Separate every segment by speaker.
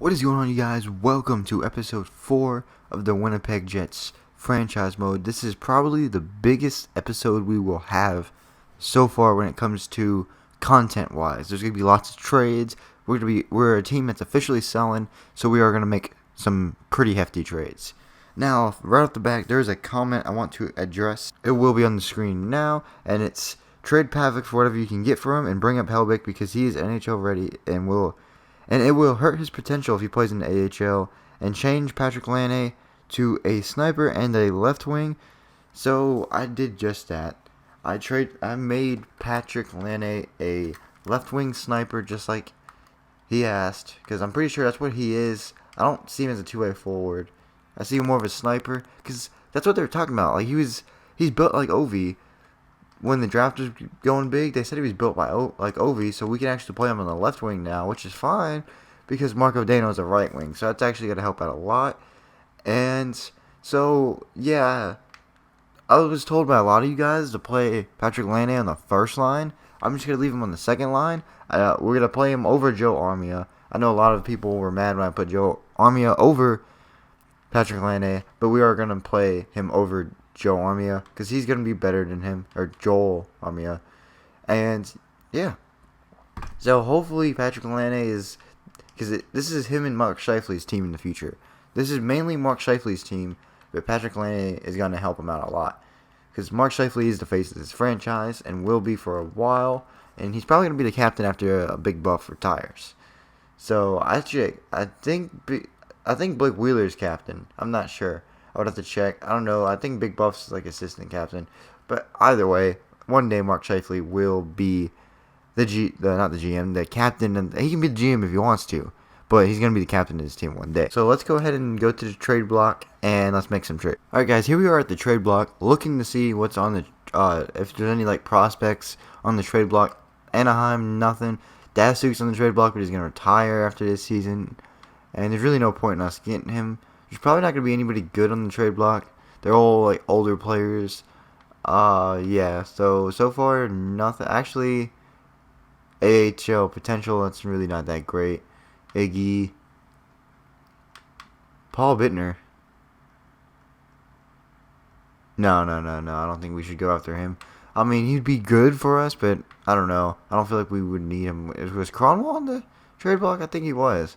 Speaker 1: What is going on, you guys? Welcome to episode 4 of the Winnipeg Jets franchise mode. This is probably the biggest episode we will have so far when it comes to content-wise. There's going to be lots of trades. We're a team that's officially selling, so we are going to make some pretty hefty trades. Now, right off the back, there's a comment I want to address. It will be on the screen now, and it's trade Pavic for whatever you can get for him and bring up Helbig because he is NHL ready and it will hurt his potential if he plays in the AHL, and change Patrick Laine to a sniper and a left wing. So I did just that. I made Patrick Laine a left wing sniper just like he asked, because I'm pretty sure that's what he is. I don't see him as a two-way forward. I see him more of a sniper, because that's what they were talking about. Like he's built like Ovi. When the draft was going big, they said he was built by Ovi, so we can actually play him on the left wing now, which is fine because Marco Dano is a right wing, so that's actually going to help out a lot. And so, yeah, I was told by a lot of you guys to play Patrick Laine on the first line. I'm just going to leave him on the second line. We're going to play him over Joe Armia. I know a lot of people were mad when I put Joe Armia over Patrick Laine, but we are going to play him over Joe Armia, because he's going to be better than him, or Joel Armia. And, yeah. So, hopefully, Patrick Laine is, because this is him and Mark Scheifele's team in the future. This is mainly Mark Scheifele's team, but Patrick Laine is going to help him out a lot. Because Mark Scheifele is the face of this franchise, and will be for a while, and he's probably going to be the captain after a Big Buff retires. So, I think Blake Wheeler's captain. I'm not sure. I would have to check. I don't know. I think Big Buff's like assistant captain. But either way, one day Mark Scheifele will be the GM, the captain. And he can be the GM if he wants to. But he's going to be the captain of his team one day. So let's go ahead and go to the trade block and let's make some trade. Alright guys, here we are at the trade block, looking to see what's on the, if there's any like prospects on the trade block. Anaheim, nothing. Dasuk's on the trade block, but he's going to retire after this season. And there's really no point in us getting him. There's probably not going to be anybody good on the trade block. They're all, like, older players. Yeah, so far, nothing. Actually, AHL potential, that's really not that great. Iggy. Paul Bittner. No, I don't think we should go after him. I mean, he'd be good for us, but I don't know. I don't feel like we would need him. Was Cronwall on the trade block? I think he was.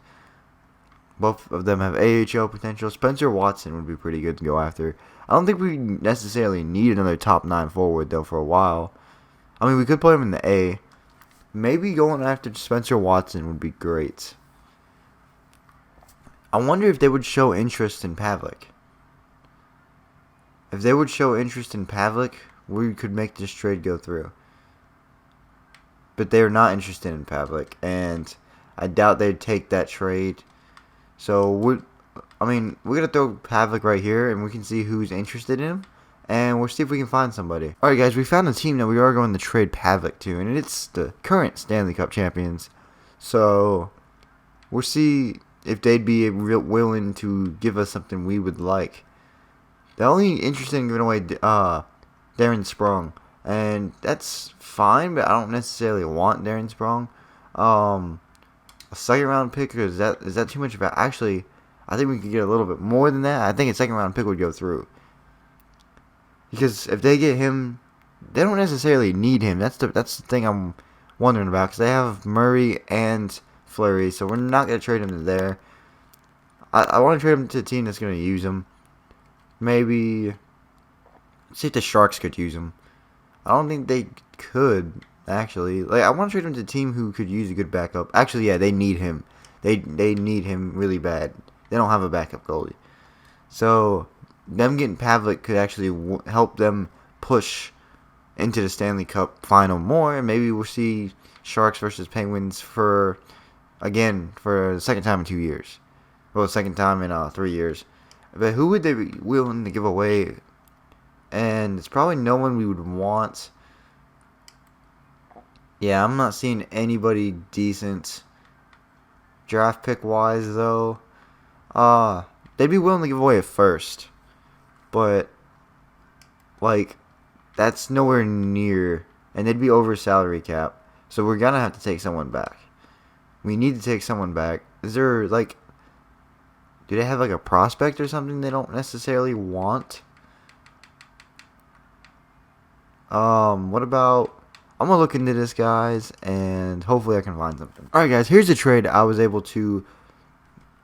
Speaker 1: Both of them have AHL potential. Spencer Watson would be pretty good to go after. I don't think we necessarily need another top 9 forward, though, for a while. I mean, we could play him in the A. Maybe going after Spencer Watson would be great. I wonder if they would show interest in Pavic. If they would show interest in Pavic, we could make this trade go through. But they are not interested in Pavic, and I doubt they'd take that trade. So, we're going to throw Pavic right here, and we can see who's interested in him, and we'll see if we can find somebody. Alright guys, we found a team that we are going to trade Pavic to, and it's the current Stanley Cup champions. So, we'll see if they'd be willing to give us something we would like. They're only interested in giving away Darren Sprong, and that's fine, but I don't necessarily want Darren Sprong. A second round pick, or is that too much about? Actually, I think we could get a little bit more than that. I think a second round pick would go through. Because if they get him, they don't necessarily need him. That's the thing I'm wondering about. Because they have Murray and Fleury, so we're not going to trade him to there. I want to trade him to a team that's going to use him. Maybe, see if the Sharks could use him. I don't think they could. Actually, like I want to trade him to a team who could use a good backup. Actually, yeah, they need him. They need him really bad. They don't have a backup goalie. So, them getting Pavic could actually help them push into the Stanley Cup final more. And maybe we'll see Sharks versus Penguins for the second time in 2 years. Well, the second time in 3 years. But who would they be willing to give away? And it's probably no one we would want. Yeah, I'm not seeing anybody decent draft pick wise though. They'd be willing to give away a first, but like that's nowhere near, and they'd be over salary cap. So we're gonna have to take someone back. We need to take someone back. Is there like Do they have like a prospect or something they don't necessarily want? What about... I'm going to look into this, guys, and hopefully I can find something. Alright, guys, here's a trade I was able to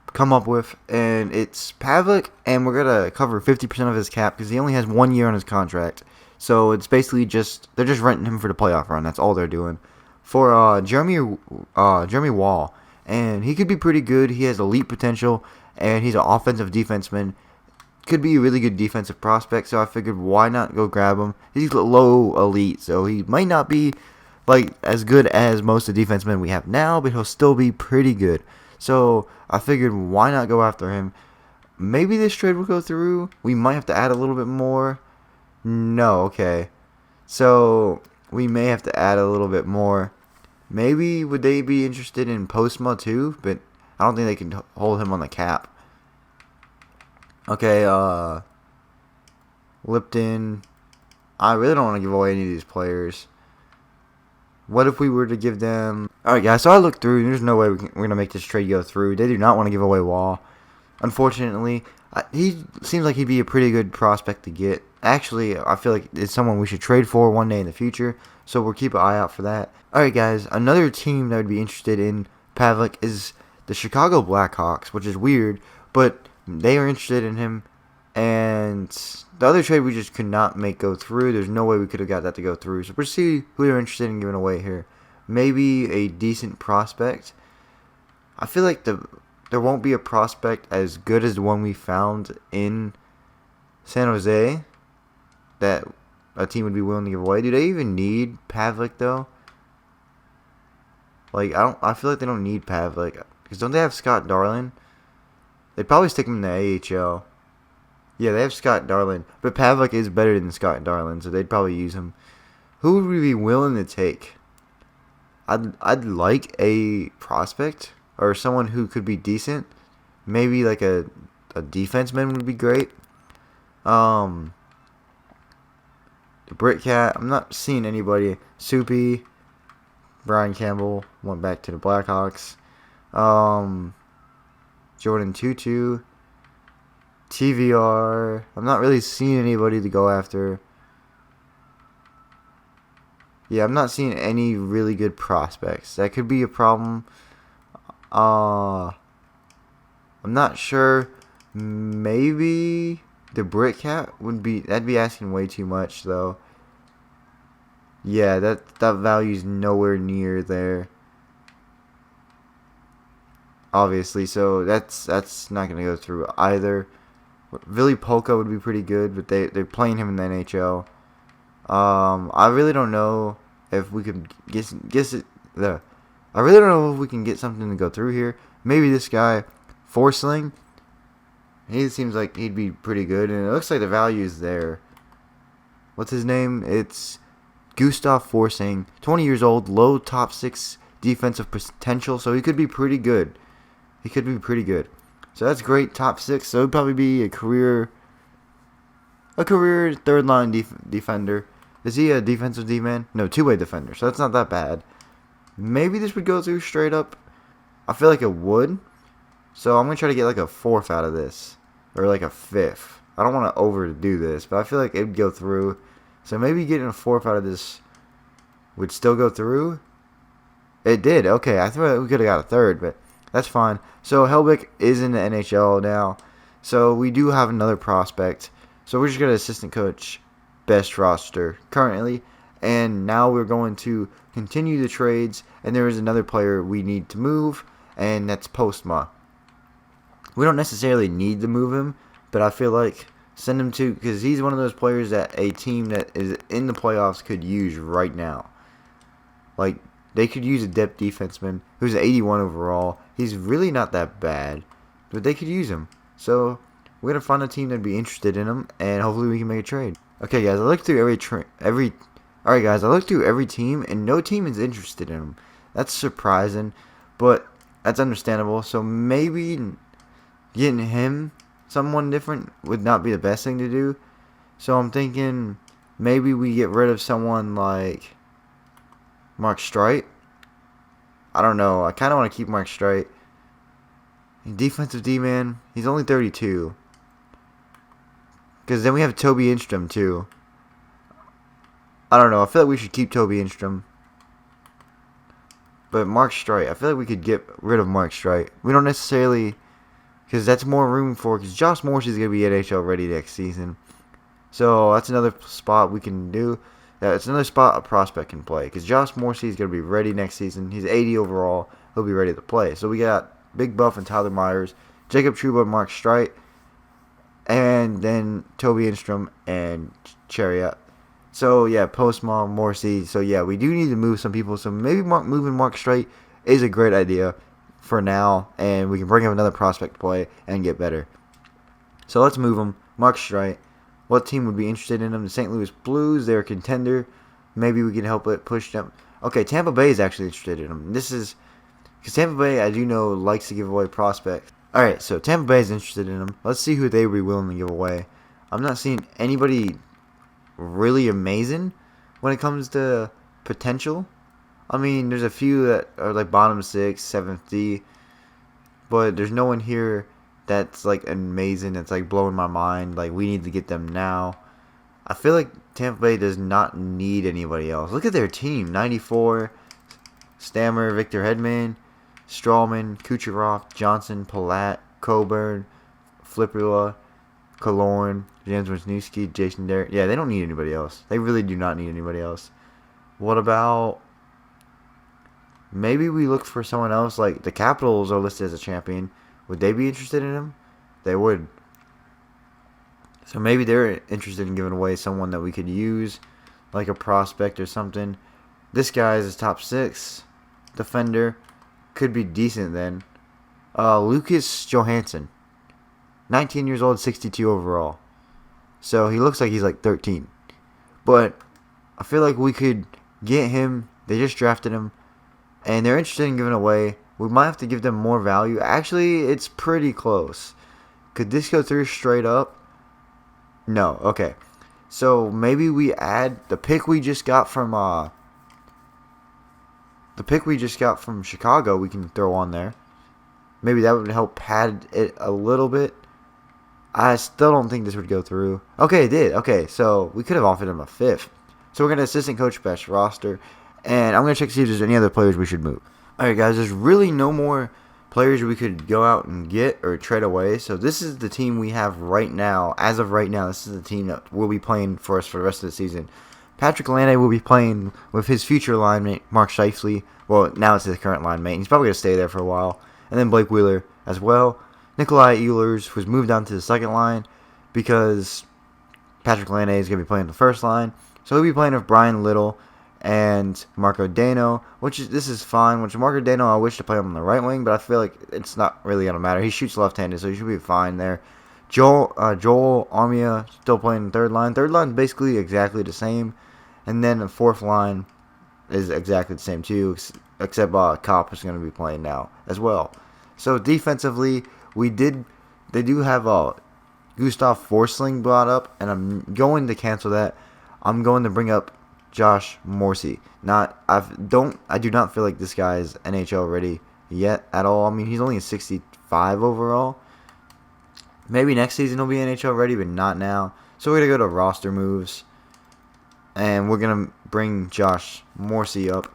Speaker 1: come up with, and it's Pavlik, and we're going to cover 50% of his cap because he only has 1 year on his contract. So it's basically just... they're just renting him for the playoff run. That's all they're doing. For Jeremy Wall, and he could be pretty good. He has elite potential, and he's an offensive defenseman. Could be a really good defensive prospect, so I figured why not go grab him. He's low elite, so he might not be like as good as most of the defensemen we have now, but he'll still be pretty good. So I figured why not go after him. Maybe this trade will go through. We might have to add a little bit more. No, okay. So we may have to add a little bit more. Maybe would they be interested in Postma too? But I don't think they can hold him on the cap. Okay, Lipton. I really don't want to give away any of these players. What if we were to give them... Alright, guys, so I looked through. There's no way we're going to make this trade go through. They do not want to give away Wall. Unfortunately, he seems like he'd be a pretty good prospect to get. Actually, I feel like it's someone we should trade for one day in the future. So we'll keep an eye out for that. Alright, guys, another team that would be interested in Pavlik is the Chicago Blackhawks, which is weird, but they are interested in him. And the other trade we just could not make go through. There's no way we could have got that to go through. So we'll see who they're interested in giving away here. Maybe a decent prospect. I feel like there won't be a prospect as good as the one we found in San Jose that a team would be willing to give away. Do they even need Pavlik though? Like I feel like they don't need Pavlik because don't they have Scott Darling? They'd probably stick him in the AHL. Yeah, they have Scott Darling, but Pavlik is better than Scott Darling, so they'd probably use him. Who would we be willing to take? I'd like a prospect or someone who could be decent. Maybe like a defenseman would be great. The Brit Cat. I'm not seeing anybody. Soupy. Brian Campbell went back to the Blackhawks. Jordan Tutu. TVR. I'm not really seeing anybody to go after. Yeah, I'm not seeing any really good prospects. That could be a problem. I'm not sure. Maybe the Brit Cat would be... that'd be asking way too much, though. Yeah, that value's nowhere near there. Obviously, so that's not going to go through either. Vili Polka would be pretty good, but they're playing him in the NHL. I really don't know if we could I really don't know if we can get something to go through here. Maybe this guy, Forsling. He seems like he'd be pretty good, and it looks like the value is there. What's his name? It's Gustav Forsling, 20 years old, low top 6 defensive potential, so he could be pretty good. He could be pretty good. So that's great, top 6. So it'd probably be a career third line defender. Is he a defensive D-man? No, two-way defender. So that's not that bad. Maybe this would go through straight up. I feel like it would. So I'm gonna try to get like a 4th out of this, or like a 5th. I don't want to overdo this, but I feel like it'd go through. So maybe getting a 4th out of this would still go through. It did. Okay, I thought we could have got a 3rd, but that's fine. So Helbig is in the NHL now. So we do have another prospect. So we're just going to assistant coach best roster currently. And now we're going to continue the trades. And there is another player we need to move. And that's Postma. We don't necessarily need to move him. But I feel like send him to... because he's one of those players that a team that is in the playoffs could use right now. Like... they could use a depth defenseman who's 81 overall. He's really not that bad, but they could use him. So we're gonna find a team that'd be interested in him, and hopefully we can make a trade. Okay, guys, I looked through Alright, guys, I looked through every team, and no team is interested in him. That's surprising, but that's understandable. So maybe getting him, someone different, would not be the best thing to do. So I'm thinking maybe we get rid of someone like Mark Streit. I don't know. I kind of want to keep Mark Streit. Defensive D-man, he's only 32. Because then we have Toby Instrom, too. I don't know. I feel like we should keep Toby Instrom. But Mark Streit, I feel like we could get rid of Mark Streit. We don't necessarily... Because that's more room for... Because Josh Morrissey is going to be NHL ready next season. So that's another spot we can do. That's another spot a prospect can play. Because Josh Morrissey is going to be ready next season. He's 80 overall. He'll be ready to play. So we got Big Buff and Tyler Myers, Jacob Trouba and Mark Streit, and then Toby Instrom and Chariot. So, yeah, Postma, Morrissey. So, yeah, we do need to move some people. So, maybe moving Mark Streit is a great idea for now. And we can bring up another prospect to play and get better. So, let's move him. Mark Streit. What team would be interested in him? The St. Louis Blues. They're a contender. Maybe we can help it push them. Okay, Tampa Bay is actually interested in him. This is... Because Tampa Bay, I do know, likes to give away prospects. Alright, so Tampa Bay is interested in him. Let's see who they would be willing to give away. I'm not seeing anybody really amazing when it comes to potential. I mean, there's a few that are like bottom 6, 7th D, but there's no one here that's like amazing, that's like blowing my mind. Like, we need to get them now. I feel like Tampa Bay does not need anybody else. Look at their team. 94, Stammer, Victor Hedman, Strawman, Kucherov, Johnson, Palat, Coburn, Flipula, Killorn, James Wisniewski, Jason Derrick. Yeah, they don't need anybody else. They really do not need anybody else. What about... Maybe we look for someone else. Like, the Capitals are listed as a champion. Would they be interested in him? They would. So maybe they're interested in giving away someone that we could use, like a prospect or something. This guy is a top 6 defender. Could be decent then. Lucas Johansson. 19 years old, 62 overall. So he looks like he's like 13. But I feel like we could get him. They just drafted him. And they're interested in giving away. We might have to give them more value. Actually, it's pretty close. Could this go through straight up? No. Okay. So maybe we add the pick we just got from Chicago. We can throw on there. Maybe that would help pad it a little bit. I still don't think this would go through. Okay, it did. Okay, so we could have offered him a 5th. So we're going to assistant coach best roster. And I'm going to check to see if there's any other players we should move. Alright, guys, there's really no more players we could go out and get or trade away. So this is the team we have right now. As of right now, this is the team that will be playing for us for the rest of the season. Patrick Laine will be playing with his future line mate, Mark Scheifele. Well, now it's his current line mate. He's probably going to stay there for a while. And then Blake Wheeler as well. Nikolai Ehlers was moved down to the second line because Patrick Laine is going to be playing the first line. So he'll be playing with Brian Little and Marco Dano, this is fine. Marco Dano, I wish to play him on the right wing, but I feel like it's not really going to matter. He shoots left-handed, so he should be fine there. Joel Armia still playing the third line. Third line is basically exactly the same. And then the fourth line is exactly the same too, except Kopp is going to be playing now as well. So defensively, they do have Gustav Forsling brought up, and I'm going to cancel that. I'm going to bring up Josh Morrissey. I do not feel like this guy is NHL ready yet at all. I mean, he's only a 65 overall. Maybe next season he'll be NHL ready, but not now. So we're going to go to roster moves. And we're going to bring Josh Morrissey up.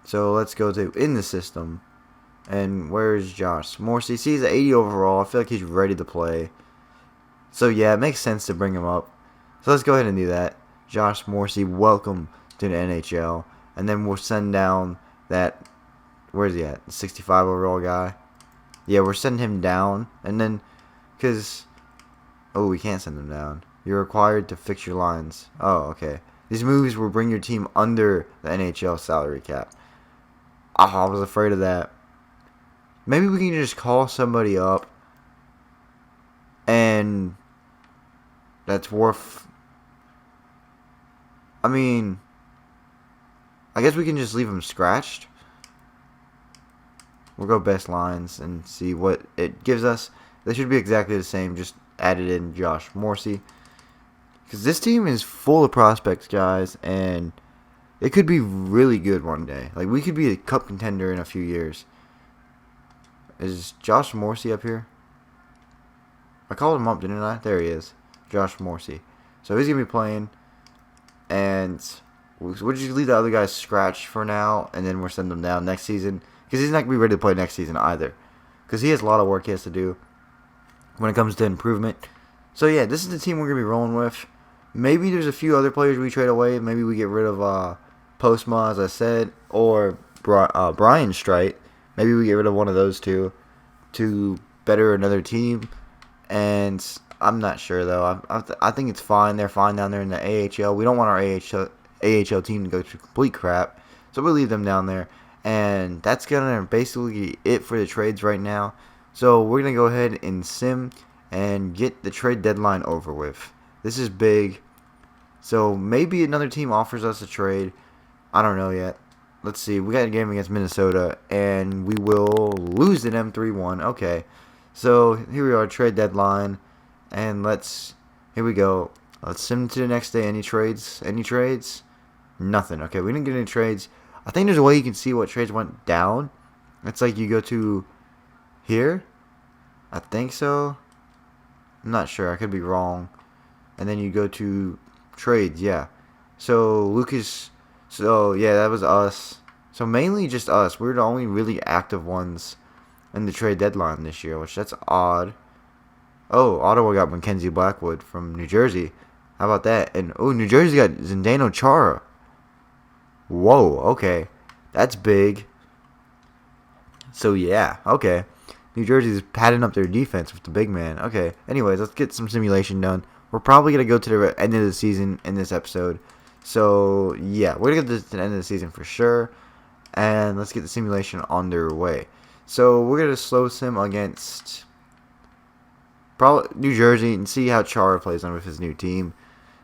Speaker 1: So let's go to in the system. And where's Josh Morrissey? See, he's at 80 overall. I feel like he's ready to play. So yeah, it makes sense to bring him up. So let's go ahead and do that. Josh Morrissey, welcome to the NHL. And then we'll send down that, where's he at? The 65 overall guy. Yeah, we're sending him down. And then, we can't send him down. You're required to fix your lines. Oh, okay. These moves will bring your team under the NHL salary cap. Oh, I was afraid of that. Maybe we can just call somebody up. And that's worth... I mean, I guess we can just leave them scratched. We'll go best lines and see what it gives us. They should be exactly the same. Just added in Josh Morrissey. Because this team is full of prospects, guys. And it could be really good one day. Like, we could be a cup contender in a few years. Is Josh Morrissey up here? I called him up, didn't I? There he is. Josh Morrissey. So he's going to be playing. And we'll just leave the other guys scratched for now. And then we'll send him down next season. Because he's not going to be ready to play next season either. Because he has a lot of work he has to do when it comes to improvement. So yeah, this is the team we're going to be rolling with. Maybe there's a few other players we trade away. Maybe we get rid of Postma, as I said. Or Brian Strite. Maybe we get rid of one of those two to better another team. And I'm not sure, though. I think it's fine. They're fine down there in the AHL. We don't want our AHL team to go through complete crap. So we'll leave them down there. And that's going to basically be it for the trades right now. So we're going to go ahead and sim and get the trade deadline over with. This is big. So maybe another team offers us a trade. I don't know yet. Let's see. We got a game against Minnesota. And we will lose to them 3-1. Okay. So here we are, trade deadline, and here we go. Let's sim to the next day. Any trades? Any trades? Nothing. Okay, we didn't get any trades. I think there's a way you can see what trades went down. It's like you go to here. I think so. I'm not sure. I could be wrong. And then you go to trades. Yeah. So Lucas. So yeah, that was us. So mainly just us. We're the only really active ones in the trade deadline this year, which that's odd. Oh, Ottawa got Mackenzie Blackwood from New Jersey. How about that? And New Jersey got Zdeno Chara. Whoa, okay. That's big. So yeah, okay. New Jersey's padding up their defense with the big man. Okay. Anyways, let's get some simulation done. We're probably gonna go to the end of the season in this episode. So yeah, we're gonna get to the end of the season for sure. And let's get the simulation underway. So we're gonna slow sim against probably New Jersey and see how Chara plays on with his new team.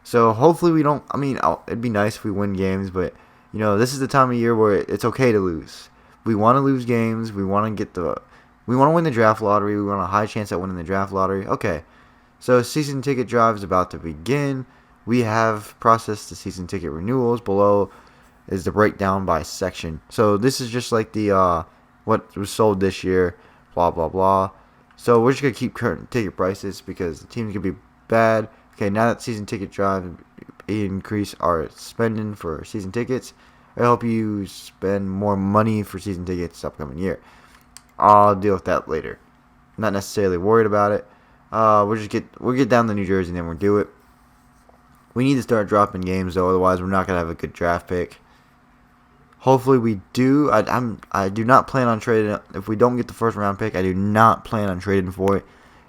Speaker 1: So hopefully we don't. I mean, it'd be nice if we win games, but you know, this is the time of year where it's okay to lose. We want to lose games. We want to win the draft lottery. We want a high chance at winning the draft lottery. Okay, so season ticket drive is about to begin. We have processed the season ticket renewals. Below is the breakdown by section. So this is just like the what was sold this year, blah, blah, blah. So we're just going to keep current ticket prices because the teams could be bad. Okay, now that season ticket drive increase our spending for season tickets. I hope you spend more money for season tickets this upcoming year. I'll deal with that later. Not necessarily worried about it. We'll get down to New Jersey and then we'll do it. We need to start dropping games though, otherwise we're not going to have a good draft pick. Hopefully we do. I do not plan on trading. If we don't get the first round pick, I do not plan on trading for it.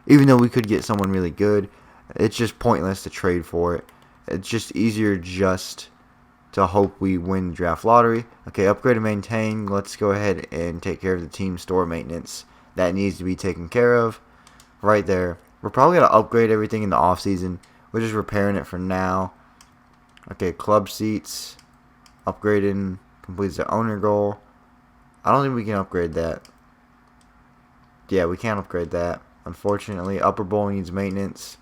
Speaker 1: Even though we could get someone really good, it's just pointless to trade for it. It's just easier just to hope we win the draft lottery. Okay, upgrade and maintain. Let's go ahead and take care of the team store maintenance that needs to be taken care of. Right there. We're probably going to upgrade everything in the offseason. We're just repairing it for now. Okay, club seats. Upgrading. Completes the owner goal. I don't think we can upgrade that. Yeah, we can't upgrade that. Unfortunately, upper bowl needs maintenance.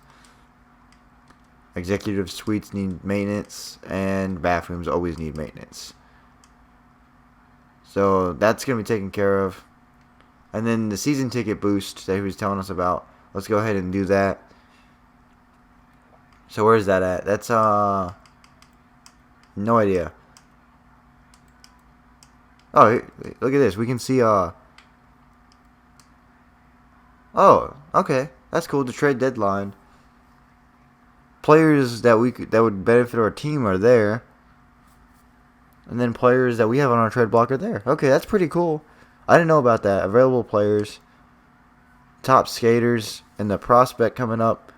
Speaker 1: Executive suites need maintenance. And bathrooms always need maintenance. So that's going to be taken care of. And then the season ticket boost that he was telling us about. Let's go ahead and do that. So where's that at? That's no idea. Oh, look at this. We can see oh, okay. That's cool. The trade deadline. Players that would benefit our team are there. And then players that we have on our trade block are there. Okay, that's pretty cool. I didn't know about that. Available players. Top skaters and the prospect coming up.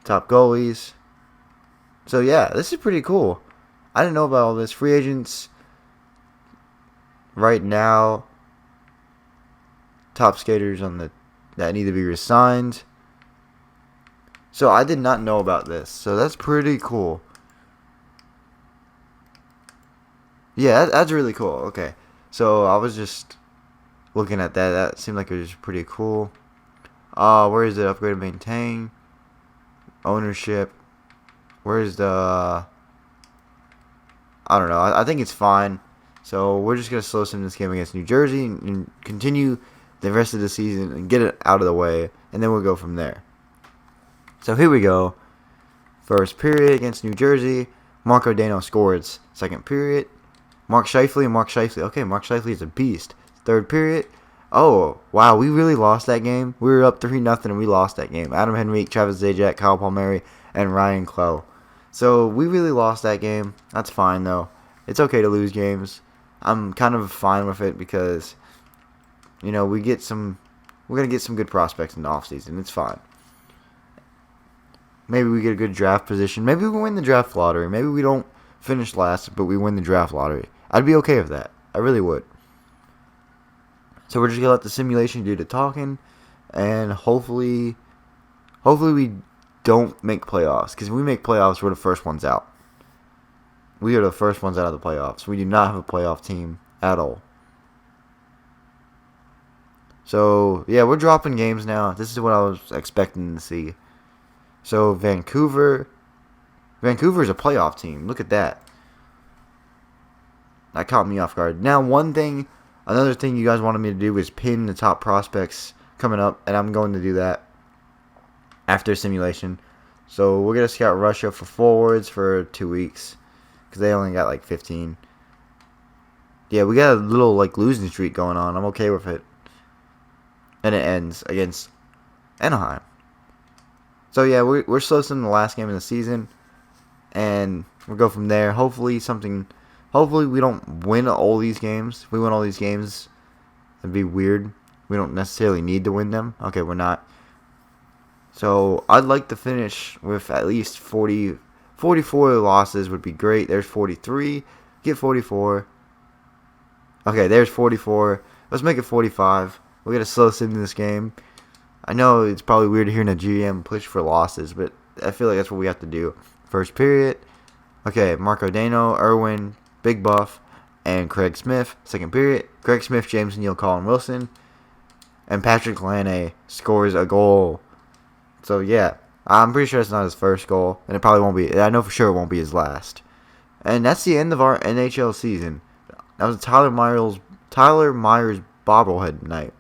Speaker 1: Top goalies. So yeah, this is pretty cool. I didn't know about all this. Free agents right now. Top skaters that need to be resigned. So I did not know about this. So that's pretty cool. Yeah, that's really cool. Okay. So I was just looking at that. That seemed like it was pretty cool. Where is it? Upgrade and maintain. Ownership. Where's the... I don't know. I think it's fine. So we're just going to slow sim this game against New Jersey and continue the rest of the season and get it out of the way, and then we'll go from there. So here we go. First period against New Jersey. Marco Dano scores. Second period. Mark Scheifele. Okay, Mark Scheifele is a beast. Third period. Oh, wow, we really lost that game. We were up 3-0 and we lost that game. Adam Henrique, Travis Zajac, Kyle Palmieri, and Ryan Clough. So we really lost that game. That's fine, though. It's okay to lose games. I'm kind of fine with it because, we're going to get some good prospects in the offseason. It's fine. Maybe we get a good draft position. Maybe we win the draft lottery. Maybe we don't finish last, but we win the draft lottery. I'd be okay with that. I really would. So we're just going to let the simulation do the talking, and hopefully we don't make playoffs. Because if we make playoffs, we're the first ones out. We are the first ones out of the playoffs. We do not have a playoff team at all. So, yeah, we're dropping games now. This is what I was expecting to see. So, Vancouver's a playoff team. Look at that. That caught me off guard. Now, another thing you guys wanted me to do was pin the top prospects coming up, and I'm going to do that after simulation. So, we're going to scout Russia for forwards for 2 weeks. Because they only got like 15. Yeah, we got a little like losing streak going on. I'm okay with it. And it ends against Anaheim. So yeah, we're close in the last game of the season. And we'll go from there. Hopefully we don't win all these games. If we win all these games, it'd be weird. We don't necessarily need to win them. Okay, we're not. So I'd like to finish with at least 44 losses would be great. There's 43. Get 44. Okay, there's 44. Let's make it 45. We're going to slow sim this game. I know it's probably weird hearing a GM push for losses, but I feel like that's what we have to do. First period. Okay, Marco Dano, Irwin, Big Buff, and Craig Smith. Second period. Craig Smith, James Neal, Colin Wilson. And Patrick Laine scores a goal. So, yeah. I'm pretty sure it's not his first goal, and it probably won't be. I know for sure it won't be his last. And that's the end of our NHL season. That was Tyler Myers bobblehead night.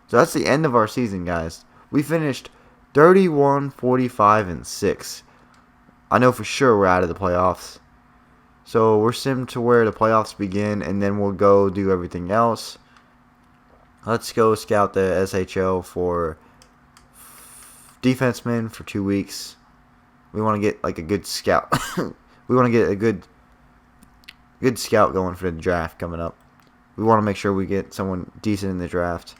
Speaker 1: So that's the end of our season, guys. We finished 31, 45, and 6. I know for sure we're out of the playoffs. So we're simmed to where the playoffs begin, and then we'll go do everything else. Let's go scout the SHL for defenseman for 2 weeks. We want to get like a good scout. We want to get a good scout going for the draft coming up. We want to make sure we get someone decent in the draft.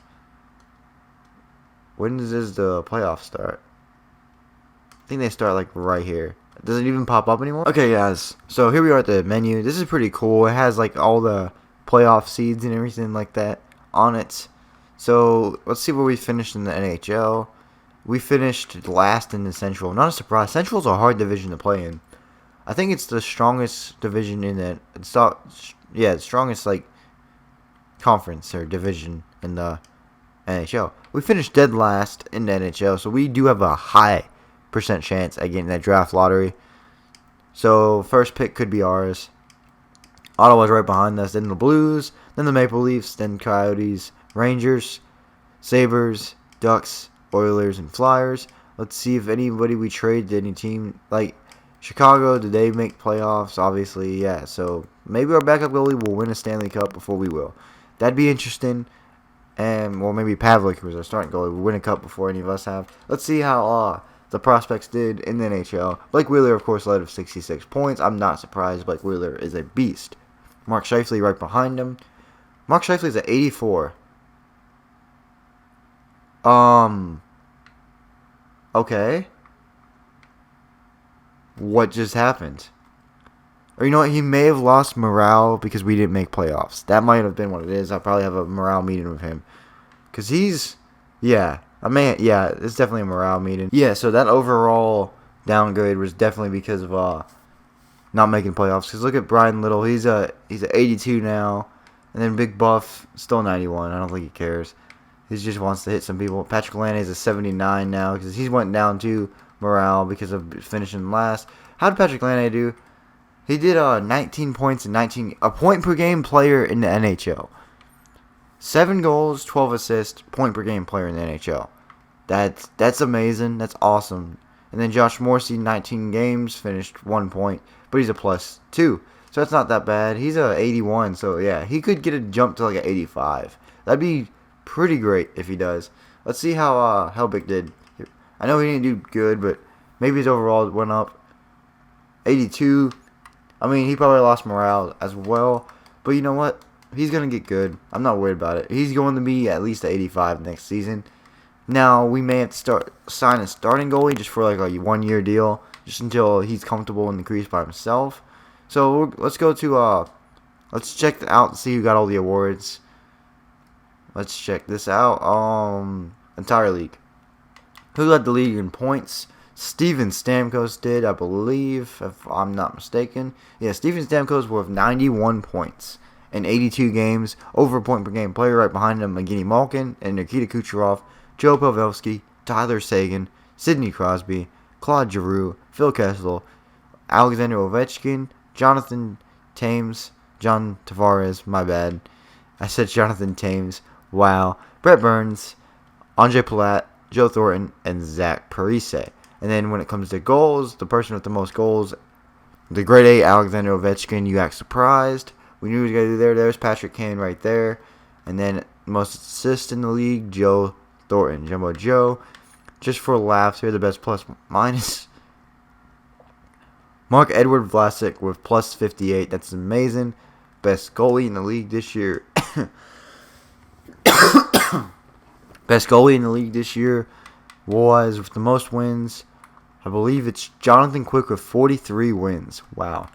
Speaker 1: When does the playoffs start? I think they start like right here. Does it even pop up anymore? Okay, guys. So here we are at the menu. This is pretty cool. It has like all the playoff seeds and everything like that on it. So let's see where we finished in the NHL. We finished last in the Central. Not a surprise. Central's a hard division to play in. I think it's the strongest division in the... the strongest, like, conference or division in the NHL. We finished dead last in the NHL, so we do have a high percent chance at getting that draft lottery. So, first pick could be ours. Ottawa's right behind us. Then the Blues. Then the Maple Leafs. Then Coyotes. Rangers. Sabres. Ducks. Oilers and Flyers. Let's see if anybody we trade to any team like Chicago, did they make playoffs? Obviously, yeah. So maybe our backup goalie will win a Stanley Cup before we will. That'd be interesting. And well, maybe Pavlik, who was our starting goalie, will win a cup before any of us have. Let's see how the prospects did in the NHL. Blake Wheeler, of course, led with 66 points. I'm not surprised. Blake Wheeler is a beast. Mark Scheifele right behind him. Mark Scheifele is at 84. Okay. What just happened? Or you know what? He may have lost morale because we didn't make playoffs. That might have been what it is. I'll probably have a morale meeting with him. Because he's... Yeah. It's definitely a morale meeting. Yeah, so that overall downgrade was definitely because of not making playoffs. Because look at Brian Little. He's at 82 now. And then Big Buff, still 91. I don't think he cares. He just wants to hit some people. Patrick Laine is a 79 now because he went down to morale because of finishing last. How did Patrick Laine do? He did 19 points and a point per game player in the NHL. 7 goals, 12 assists, point per game player in the NHL. That's amazing. That's awesome. And then Josh Morrissey, 19 games, finished 1 point, but he's a +2. So that's not that bad. He's a 81, so yeah, he could get a jump to like an 85. That'd be pretty great if he does. Let's see how Helbig did. I know he didn't do good, but maybe his overall went up. 82. I mean, he probably lost morale as well, but you know what? He's going to get good. I'm not worried about it. He's going to be at least 85 next season. Now, we may have to sign a starting goalie just for like a 1-year deal, just until he's comfortable in the crease by himself. So, let's go to, let's check out and see who got all the awards. Let's check this out. Entire league. Who led the league in points? Steven Stamkos did, I believe, if I'm not mistaken. Yeah, Steven Stamkos with 91 points in 82 games. Over a point per game player. Right behind him, Evgeny Malkin and Nikita Kucherov, Joe Pavelski, Tyler Seguin, Sidney Crosby, Claude Giroux, Phil Kessel, Alexander Ovechkin, Jonathan Tames, John Tavares, my bad. I said Jonathan Tames. Wow. Brett Burns, Andre Palat, Joe Thornton, and Zach Parise. And then when it comes to goals, the person with the most goals, the grade A, Alexander Ovechkin, you act surprised. We knew he was going to do there. There's Patrick Kane right there. And then most assists in the league, Joe Thornton, Jumbo Joe. Just for laughs here, the best plus minus. Mark-Edward Vlasic with +58. That's amazing. Best goalie in the league this year. Best goalie in the league this year was, with the most wins, I believe it's Jonathan Quick with 43 wins. Wow.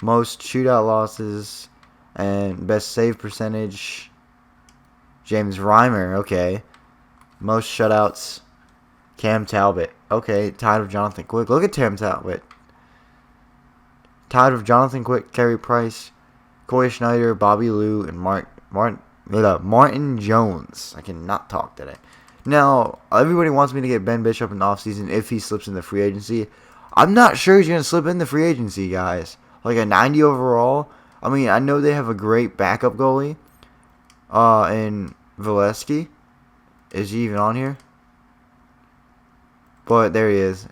Speaker 1: Most shootout losses and best save percentage, James Reimer. Okay. Most shutouts, Cam Talbot. Okay, tied with Jonathan Quick. Look at Cam Talbot. Tied with Jonathan Quick, Carey Price, Corey Schneider, Bobby Lou, and Martin Jones. I cannot talk today. Now, everybody wants me to get Ben Bishop in the offseason if he slips in the free agency. I'm not sure he's going to slip in the free agency, guys. Like a 90 overall. I mean, I know they have a great backup goalie in Valesky. Is he even on here? But there he is.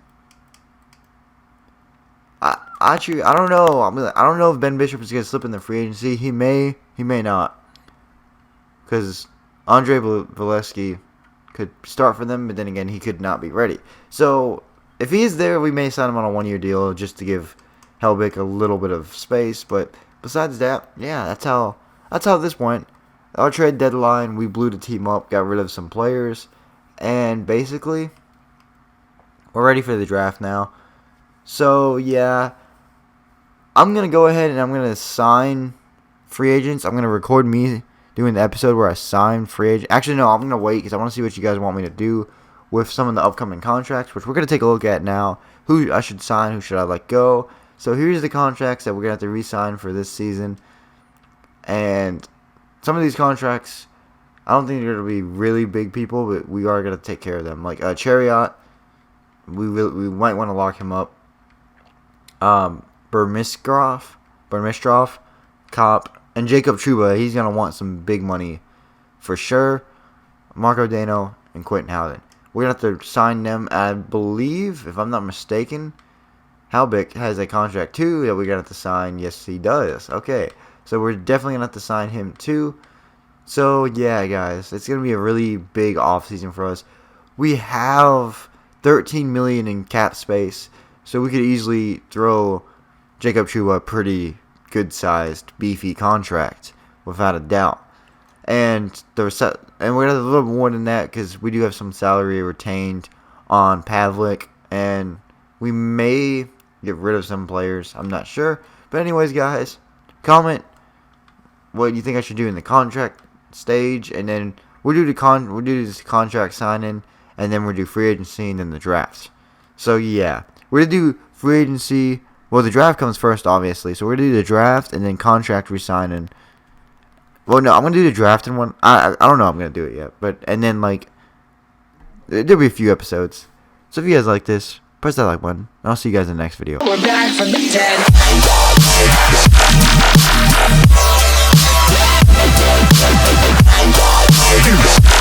Speaker 1: Actually, I don't know. I don't know if Ben Bishop is going to slip in the free agency. He may not. Because Andre Valesky could start for them, but then again, he could not be ready. So, if he is there, we may sign him on a 1-year deal just to give Helbig a little bit of space. But besides that, yeah, that's how this went. Our trade deadline, we blew the team up, got rid of some players, and basically, we're ready for the draft now. So, yeah, I'm going to go ahead and I'm going to sign free agents. I'm going to record me doing the episode where I sign free agent. Actually, no, I'm going to wait because I want to see what you guys want me to do with some of the upcoming contracts, which we're going to take a look at now. Who I should sign, who should I let go. So here's the contracts that we're going to have to re-sign for this season. And some of these contracts, I don't think they're going to be really big people, but we are going to take care of them. Like Chariot, we might want to lock him up. Burmistrov, Kopp, and Jacob Trouba, he's going to want some big money for sure. Marco Dano and Quentin Howden. We're going to have to sign them. I believe, if I'm not mistaken, Helbig has a contract too that we're going to have to sign. Yes, he does. Okay. So we're definitely going to have to sign him too. So, yeah, guys. It's going to be a really big offseason for us. We have $13 million in cap space. So we could easily throw Jacob Trouba a pretty good-sized, beefy contract, without a doubt. And we're going to have a little more than that because we do have some salary retained on Pavlik. And we may get rid of some players. I'm not sure. But anyways, guys, comment what you think I should do in the contract stage. And then we'll do this contract signing. And then we'll do free agency and then the draft. So, yeah. We're going to do free agency. Well, the draft comes first, obviously. So, we're going to do the draft and then contract re-signing. Well, no, I'm going to do the draft in one. I don't know I'm going to do it yet. And then, like, there'll be a few episodes. So, if you guys like this, press that like button. And I'll see you guys in the next video.
Speaker 2: We're back from the dead. Peace.